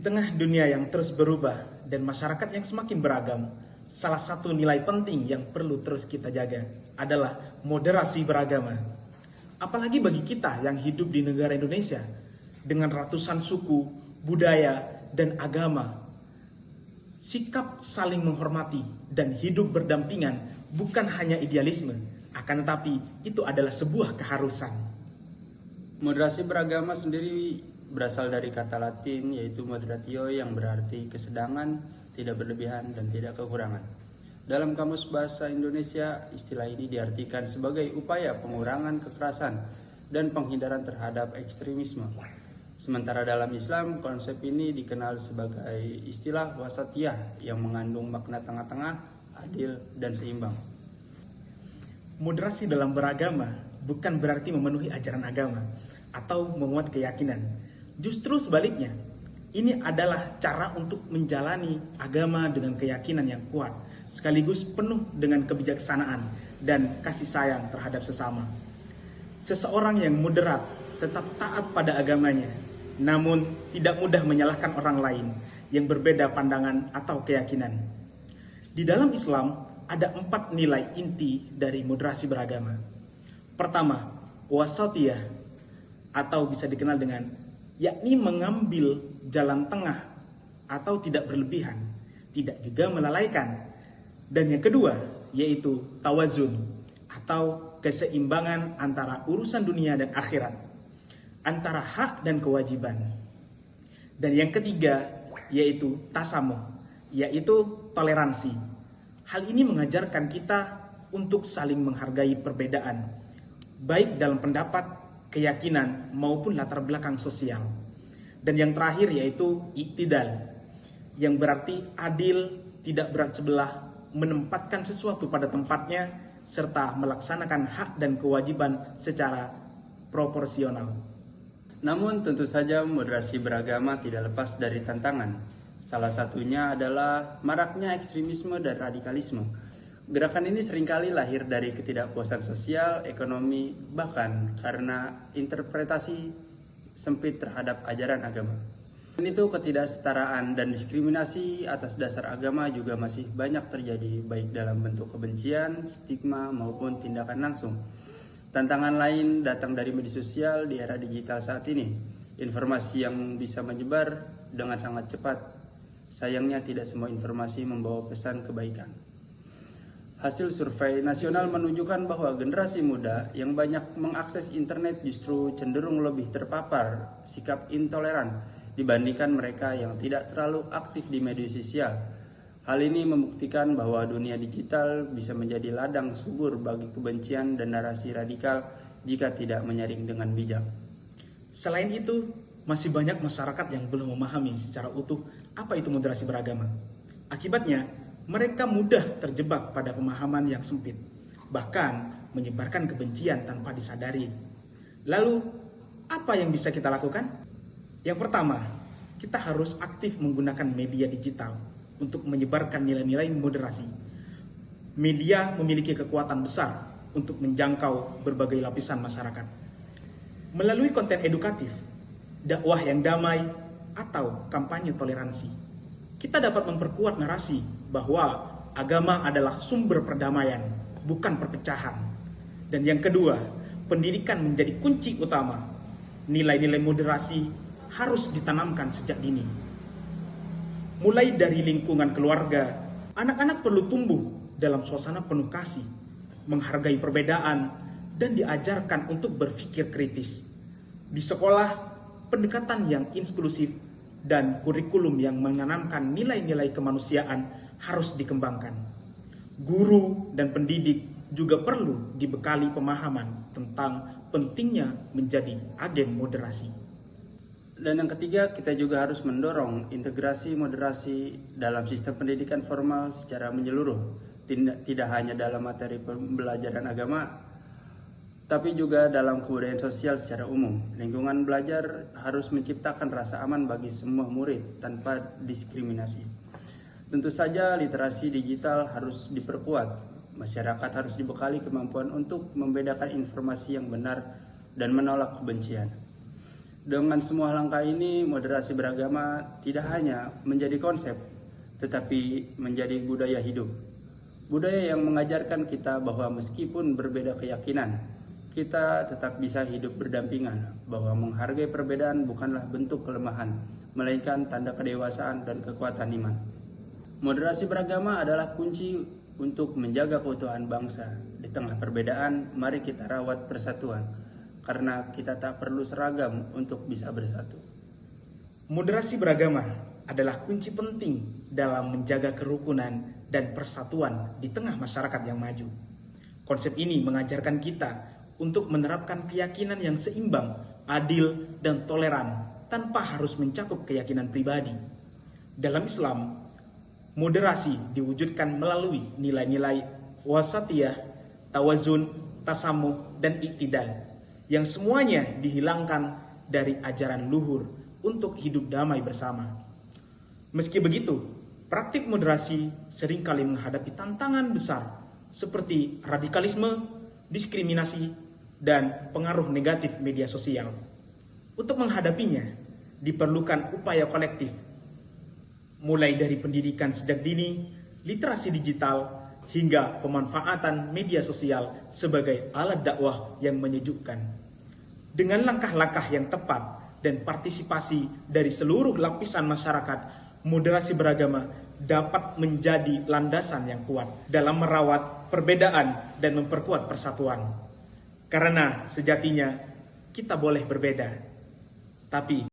tengah dunia yang terus berubah dan masyarakat yang semakin beragam, salah satu nilai penting yang perlu terus kita jaga adalah moderasi beragama. Apalagi bagi kita yang hidup di negara Indonesia dengan ratusan suku, budaya, dan agama. Sikap saling menghormati dan hidup berdampingan bukan hanya idealisme, akan tetapi itu adalah sebuah keharusan. Moderasi beragama sendiri berasal dari kata Latin yaitu moderatio yang berarti kesedangan, tidak berlebihan, dan tidak kekurangan. Dalam Kamus Bahasa Indonesia, istilah ini diartikan sebagai upaya pengurangan kekerasan dan penghindaran terhadap ekstremisme. Sementara dalam Islam, konsep ini dikenal sebagai istilah wasatiyah yang mengandung makna tengah-tengah, adil, dan seimbang. Moderasi dalam beragama bukan berarti memenuhi ajaran agama atau memuat keyakinan. Justru sebaliknya, ini adalah cara untuk menjalani agama dengan keyakinan yang kuat, sekaligus penuh dengan kebijaksanaan dan kasih sayang terhadap sesama. Seseorang yang moderat tetap taat pada agamanya, namun tidak mudah menyalahkan orang lain yang berbeda pandangan atau keyakinan. Di dalam Islam, ada 4 nilai inti dari moderasi beragama. Pertama, wasatiyah, atau bisa dikenal dengan yakni mengambil jalan tengah atau tidak berlebihan, tidak juga melalaikan. Dan yang kedua, yaitu tawazun, atau keseimbangan antara urusan dunia dan akhirat, antara hak dan kewajiban. Dan yang ketiga, yaitu tasamuh, yaitu toleransi. Hal ini mengajarkan kita untuk saling menghargai perbedaan, baik dalam pendapat, keyakinan, maupun latar belakang sosial. Dan yang terakhir yaitu iktidal, yang berarti adil, tidak berat sebelah, menempatkan sesuatu pada tempatnya, serta melaksanakan hak dan kewajiban secara proporsional. Namun tentu saja moderasi beragama tidak lepas dari tantangan. Salah satunya adalah maraknya ekstremisme dan radikalisme. Gerakan ini seringkali lahir dari ketidakpuasan sosial, ekonomi, bahkan karena interpretasi sempit terhadap ajaran agama. Dan itu ketidaksetaraan dan diskriminasi atas dasar agama juga masih banyak terjadi, baik dalam bentuk kebencian, stigma, maupun tindakan langsung. Tantangan lain datang dari media sosial di era digital saat ini. Informasi yang bisa menyebar dengan sangat cepat. Sayangnya tidak semua informasi membawa pesan kebaikan. Hasil survei nasional menunjukkan bahwa generasi muda yang banyak mengakses internet justru cenderung lebih terpapar sikap intoleran dibandingkan mereka yang tidak terlalu aktif di media sosial. Hal ini membuktikan bahwa dunia digital bisa menjadi ladang subur bagi kebencian dan narasi radikal jika tidak menyaring dengan bijak. Selain itu, masih banyak masyarakat yang belum memahami secara utuh apa itu moderasi beragama. Akibatnya, mereka mudah terjebak pada pemahaman yang sempit, bahkan menyebarkan kebencian tanpa disadari. Lalu, apa yang bisa kita lakukan? Yang pertama, kita harus aktif menggunakan media digital untuk menyebarkan nilai-nilai moderasi. Media memiliki kekuatan besar untuk menjangkau berbagai lapisan masyarakat. Melalui konten edukatif, dakwah yang damai, atau kampanye toleransi, kita dapat memperkuat narasi bahwa agama adalah sumber perdamaian, bukan perpecahan. Dan yang kedua, pendidikan menjadi kunci utama. Nilai-nilai moderasi harus ditanamkan sejak dini. Mulai dari lingkungan keluarga, anak-anak perlu tumbuh dalam suasana penuh kasih, menghargai perbedaan, dan diajarkan untuk berpikir kritis. Di sekolah, pendekatan yang inklusif dan kurikulum yang menanamkan nilai-nilai kemanusiaan harus dikembangkan. Guru dan pendidik juga perlu dibekali pemahaman tentang pentingnya menjadi agen moderasi. Dan yang ketiga, kita juga harus mendorong integrasi moderasi dalam sistem pendidikan formal secara menyeluruh. Tidak hanya dalam materi pembelajaran agama, tapi juga dalam kebudayaan sosial secara umum. Lingkungan belajar harus menciptakan rasa aman bagi semua murid tanpa diskriminasi. Tentu saja literasi digital harus diperkuat. Masyarakat harus dibekali kemampuan untuk membedakan informasi yang benar dan menolak kebencian. Dengan semua langkah ini, moderasi beragama tidak hanya menjadi konsep, tetapi menjadi budaya hidup. Budaya yang mengajarkan kita bahwa meskipun berbeda keyakinan, kita tetap bisa hidup berdampingan, bahwa menghargai perbedaan bukanlah bentuk kelemahan, melainkan tanda kedewasaan dan kekuatan iman. Moderasi beragama adalah kunci untuk menjaga keutuhan bangsa. Di tengah perbedaan, mari kita rawat persatuan, karena kita tak perlu seragam untuk bisa bersatu. Moderasi beragama adalah kunci penting dalam menjaga kerukunan dan persatuan di tengah masyarakat yang maju. Konsep ini mengajarkan kita untuk menerapkan keyakinan yang seimbang, adil, dan toleran tanpa harus mencakup keyakinan pribadi. Dalam Islam, moderasi diwujudkan melalui nilai-nilai wasatiyah, tawazun, tasamuh, dan iktidal, yang semuanya dihilangkan dari ajaran luhur untuk hidup damai bersama. Meski begitu, praktik moderasi seringkali menghadapi tantangan besar seperti radikalisme, diskriminasi, dan pengaruh negatif media sosial. Untuk menghadapinya, diperlukan upaya kolektif, mulai dari pendidikan sejak dini, literasi digital, hingga pemanfaatan media sosial sebagai alat dakwah yang menyejukkan. Dengan langkah-langkah yang tepat dan partisipasi dari seluruh lapisan masyarakat, moderasi beragama dapat menjadi landasan yang kuat dalam merawat perbedaan dan memperkuat persatuan. Karena sejatinya kita boleh berbeda, tapi